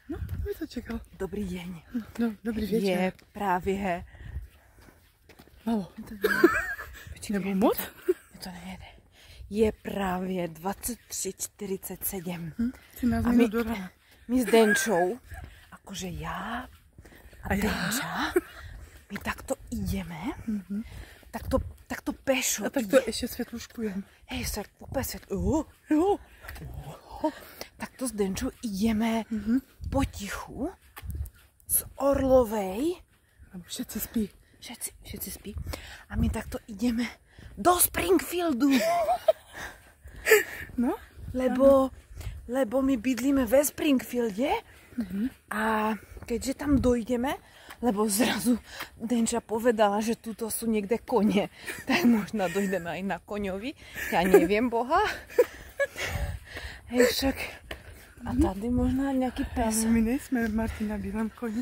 No, kto by to čekal? Dobrý deň. No, dobrý večer. Je právě... Malo. Nebo moc? To nejde. Je právě 23:47. Si nás minú do rána. My s Denčou, akože ja a Denča, my takto ideme, takto pešo. A takto ešte svetluškujem. Hej, úplne takto s Denčou ideme potichu z Orlovej. Všetci spí. Všetci spí. A my takto ideme do Springfieldu. No? Lebo my bydlíme ve Springfielde a keďže tam dojdeme, lebo zrazu Denča povedala, že tuto sú niekde kone, tak možno dojdeme aj na koňovi. Ja neviem, boha. Hej, však. A tady možno nejaký pes. Ale my nejsme Martina Bílem koni.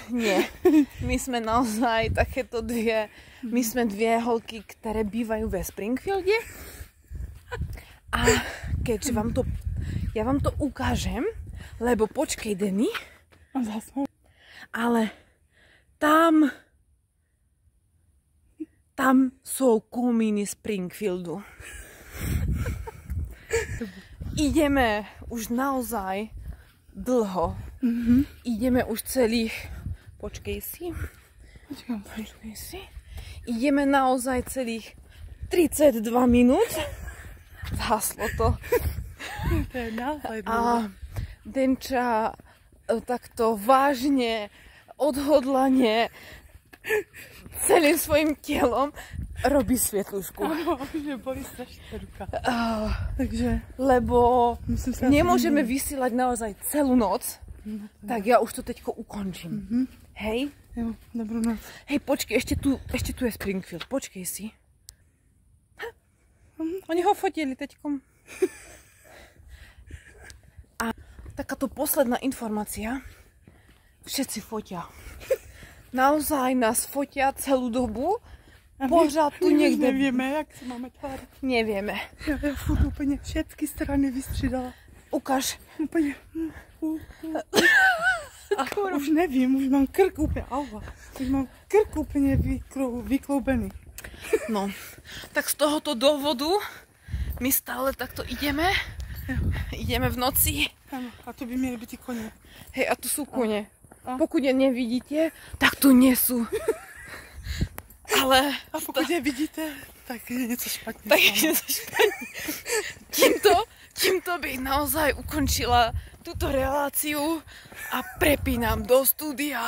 Nie, my sme naozaj takéto dvě, my sme dvě holky, ktoré bývajú ve Springfielde. A keďže ja vám to ukážem, lebo počkej, Denny. Ale tam sú komíny Springfieldu. Ideme už naozaj dlho. Ideme už celých... Počkej si. Ideme naozaj celých 32 minút. Zhaslo to. To je naozaj dlho. A Denča takto vážne, odhodlane, celým svojim telom robí svetlušku. Áno, že boli strašne ruka. Takže... Lebo nemôžeme vysielať naozaj celú noc, tak ja už to teďko ukončím. Hej? Jo, dobrú noc. Hej, počkej, ešte tu je Springfield, počkej si. Oni ho fotili teďkom. A takáto posledná informácia. Všetci fotia. Naozaj nás fotia celú dobu. Pořád tu niekde... Nevieme, jak sa máme tváriť. Nevieme. Ja furt úplne všetky strany vystřídala. Ukáž. Úplne... Už nevím, už mám krk úplne... Už mám krk úplne vykloubený. No, tak z tohoto dôvodu my stále takto ideme. Ideme v noci. Áno, a to by mieli byť i kone. Hej, a tu sú kone. Pokud je nevidíte, tak tu nie sú. Ale... A pokud je vidíte, tak je niečo špatne. Tak je niečo špatne. Tímto bych naozaj ukončila túto reláciu a prepínam do studia.